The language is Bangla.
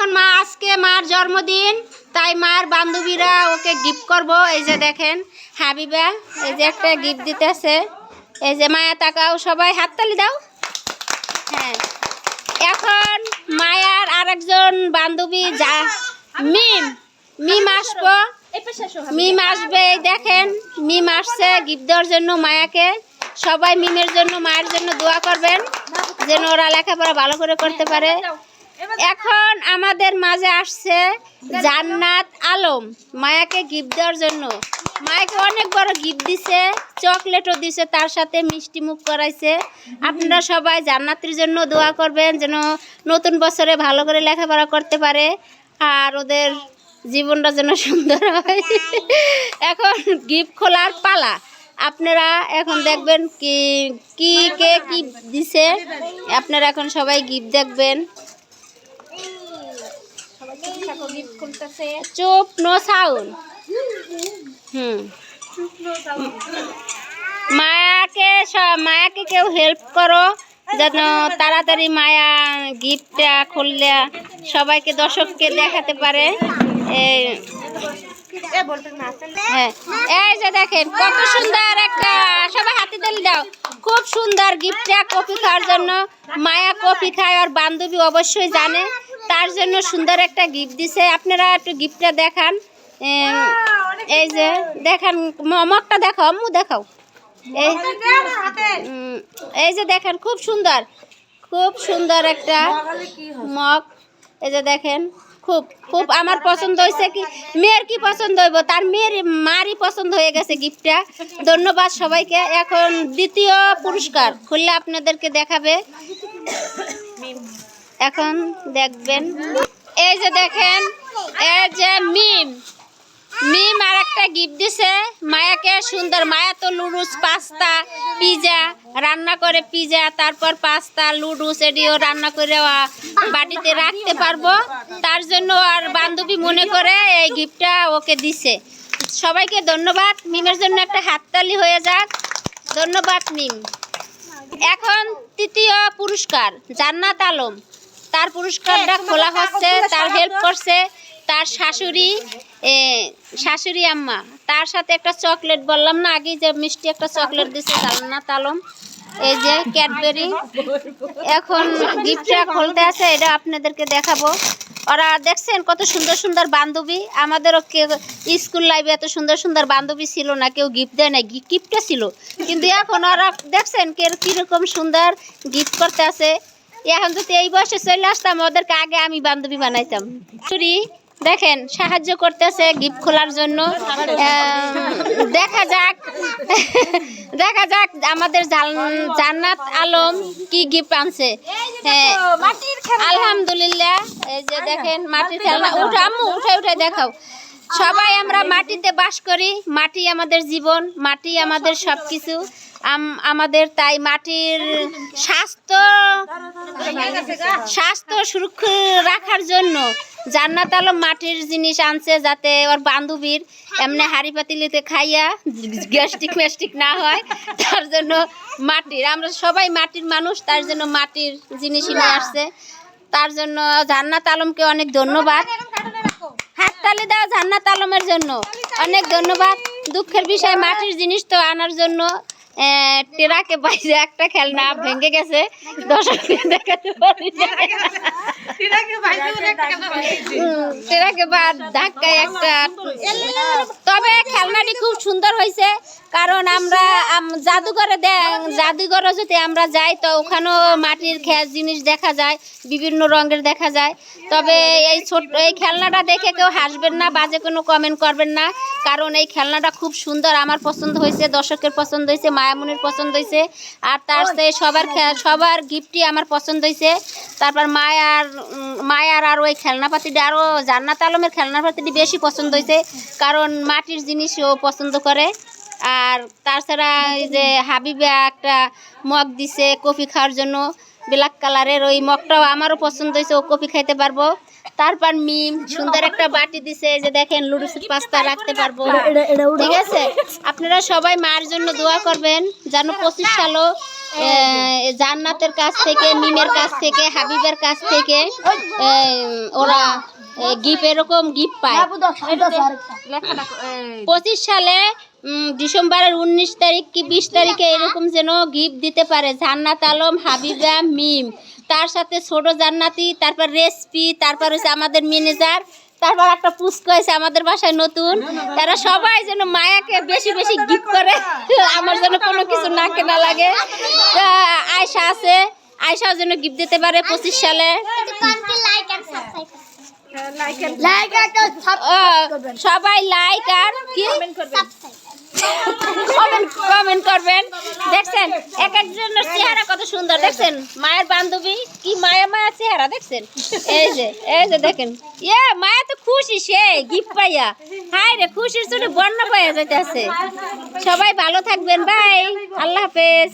এখন মা আজকে মার জন্মদিন, তাই মার বান্ধবীরা ওকে গিফট করব। এই যে দেখেন হাবিবা, এই যে একটা গিফট দিতেছে। এই যে মায়া তাকাও, সবাই হাততালি দাও। হ্যাঁ, এখন মায়ার আরেকজন বান্ধবী যা মিম আসবো, মিম আসবে। এই দেখেন মিম আসছে গিফট দেওয়ার জন্য মায়াকে। সবাই মিমের জন্য, মায়ের জন্য দোয়া করবেন যেন ওরা লেখাপড়া ভালো করে করতে পারে। এখন আমাদের মাঝে আসছে জান্নাত আলম মায়াকে গিফট দেওয়ার জন্য। মায়াকে অনেক বড় গিফট দিছে, চকলেটও দিছে, তার সাথে মিষ্টি মুখ করাইছে। আপনারা সবাই জান্নাতের জন্য দোয়া করবেন যেন নতুন বছরে ভালো করে লেখাপড়া করতে পারে আর ওদের জীবনটা যেন সুন্দর হয়। এখন গিফট খোলার পালা। আপনারা এখন দেখবেন কি কে কি দিছে। আপনারা এখন সবাই গিফট দেখবেন। চুপ, নো সাউন্ড। মায়াকে কেউ হেল্প করো যেন তাড়াতাড়ি মায়া গিফটটা খুললে সবাইকে, দর্শককে দেখাতে পারে। হ্যাঁ, এই যে দেখেন কত সুন্দর একটা, সবাই হাতে তালি দাও। খুব সুন্দর গিফটটা কফি খাওয়ার জন্য। মায়া কফি খায় আর বান্ধবী অবশ্যই জানে, তার জন্য সুন্দর একটা গিফট দিছে। আপনারা একটু গিফটটা দেখান। এই যে দেখেন মগটা দেখাও, আম্মু দেখাও। এই যে দেখেন খুব সুন্দর, খুব সুন্দর একটা মগ। এই যে দেখেন খুব খুব আমার পছন্দ হয়েছে। কি মেয়ের কি পছন্দ হইব, তার মেয়ের মারই পছন্দ হয়ে গেছে গিফটটা। ধন্যবাদ সবাইকে। এখন দ্বিতীয় পুরস্কার খুললে আপনাদেরকে দেখাবে, এখন দেখবেন। এই যে দেখেন, এই যে মিম আর একটা গিফট দিছে মায়াকে সুন্দর। মায়া তো লুডুস, পাস্তা, পিজা রান্না করে, পিজা তারপর পাস্তা, লুডুস এটিও রান্না করে বাড়িতে রাখতে পারবো, তার জন্য আর বান্ধবী মনে করে এই গিফটটা ওকে দিছে। সবাইকে ধন্যবাদ। মিমের জন্য একটা হাততালি হয়ে যাক। ধন্যবাদ মিম। এখন তৃতীয় পুরস্কার জান্নাত আলম, তার পুরস্কারটা খোলা হচ্ছে। তার হেল্প করছে তার শাশুড়ি আম্মা। তার সাথে একটা চকলেট, বললাম না আগে যে মিষ্টি একটা চকলেট দিচ্ছে জান্নাত আলম। এই যে ক্যাডবেরি। এখন গিফটটা খুলতে আছে, এটা আপনাদেরকে দেখাবো। ওরা দেখছেন কত সুন্দর সুন্দর বান্ধবী। আমাদেরও স্কুল লাইফে এত সুন্দর সুন্দর বান্ধবী ছিল না, কেউ গিফট দেয় না, গিফটটা ছিল। কিন্তু এখন ওরা দেখছেন কীরকম সুন্দর গিফট করতে আছে। এখন যদি এই বয়সে চলে আসতাম ওদেরকে আগে আমি বান্ধবী বানাইতাম। চুরি দেখেন সাহায্য করতেছে গিফট খোলার জন্য। দেখা যাক দেখা যাক আমাদের জান্নাত আলম কি গিফট আনছে। হ্যাঁ, আলহামদুলিল্লাহ। এই যে দেখেন মাটির খেলনা। আম্মু উঠাই দেখাও। সবাই আমরা মাটিতে বাস করি, মাটি আমাদের জীবন, মাটি আমাদের সব কিছু আমাদের। তাই মাটির স্বাস্থ্য সুরক্ষিত রাখার জন্য জান্নাত আলম মাটির জিনিস আনছে, যাতে ওর বান্ধবীর এমনি হাড়ি পাতিলিতে খাইয়া গ্যাস্ট্রিক না হয়, তার জন্য মাটির। আমরা সবাই মাটির মানুষ, তার জন্য মাটির জিনিস নিয়ে আসছে। তার জন্য জান্নাত আলমকে অনেক ধন্যবাদ। হাততালি দাও জান্নাত আলমের জন্য, অনেক ধন্যবাদ। দুঃখের বিষয় মাটির জিনিস তো আনার জন্য টেরাকে বাইরে একটা খেলনা ভেঙে গেছে, দর্শককে দেখাতে পারি। টেরাকে বাদ ধাক্কায় একটা। তবে খেলনাটি খুব সুন্দর হয়েছে, কারণ আমরা জাদুঘরে যদি আমরা যাই তো ওখানেও মাটির জিনিস দেখা যায়, বিভিন্ন রঙের দেখা যায়। তবে এই খেলনাটা দেখে কেউ হাসবেন না, বাজে কোনো কমেন্ট করবেন না, কারণ এই খেলনাটা খুব সুন্দর। আমার পছন্দ হয়েছে, দর্শকের পছন্দ হয়েছে, মায়ামুনির পছন্দ হয়েছে, আর তার সাথে সবার গিফটই আমার পছন্দ হয়েছে। তারপর মায়ার আর ওই খেলনাপাতিটি, আরও জান্নাত আলমের খেলনাপাতিটি বেশি পছন্দ হয়েছে, কারণ মাটির জিনিস ও পছন্দ করে। আর তাছাড়া এই যে হাবিবা একটা মগ দিছে কফি খাওয়ার জন্য, ব্ল্যাক কালারের। ওই মগটাও আমারও পছন্দ হয়েছে, ও কফি খাইতে পারবো। তারপর মিম সুন্দর একটা বাটি দিছে, এই যে দেখেন লুডুসের পাস্তা রাখতে পারবো। ঠিক আছে, আপনারা সবাই মার জন্য দোয়া করবেন যেন 25 সালও জান্নাতের কাছ থেকে, মিমের কাছ থেকে, হাবিবের কাছ থেকে ওরা গিফট এরকম গিফট পায়। 25 সালে ডিসেম্বরের 19 তারিখ কি 20 তারিখে এরকম যেন গিফট দিতে পারে জান্নাত আলম, হাবিবা, মিম, তার সাথে ছোট জান্নাতি, তারপর রেসিপি, তারপর হচ্ছে আমাদের ম্যানেজার, তারপর একটা পুষ্ক হয়েছে আমাদের বাসায় নতুন। তারা সবাই যেন মায়াকে বেশি বেশি গিফট করে, আমার যেন কোনো কিছু না কেনা লাগে। আয়শা আছে, আয়শাও যেন গিফট দিতে পারে 25 সালে। সবাই লাইক আর কি কমেন্ট করবেন। দেখছেন এক একজনের চেহারা কত সুন্দর, দেখছেন মায়ের বান্ধবী কি মায়া মায়া চেহারা দেখছেন। এই যে দেখেন, মায়া তো খুশি, সে গিফট পাইয়া হাই রে খুশির চোটে বন্যা পাইয়া যাইতেছে। সবাই ভালো থাকবেন, বাই, আল্লাহ হাফেজ।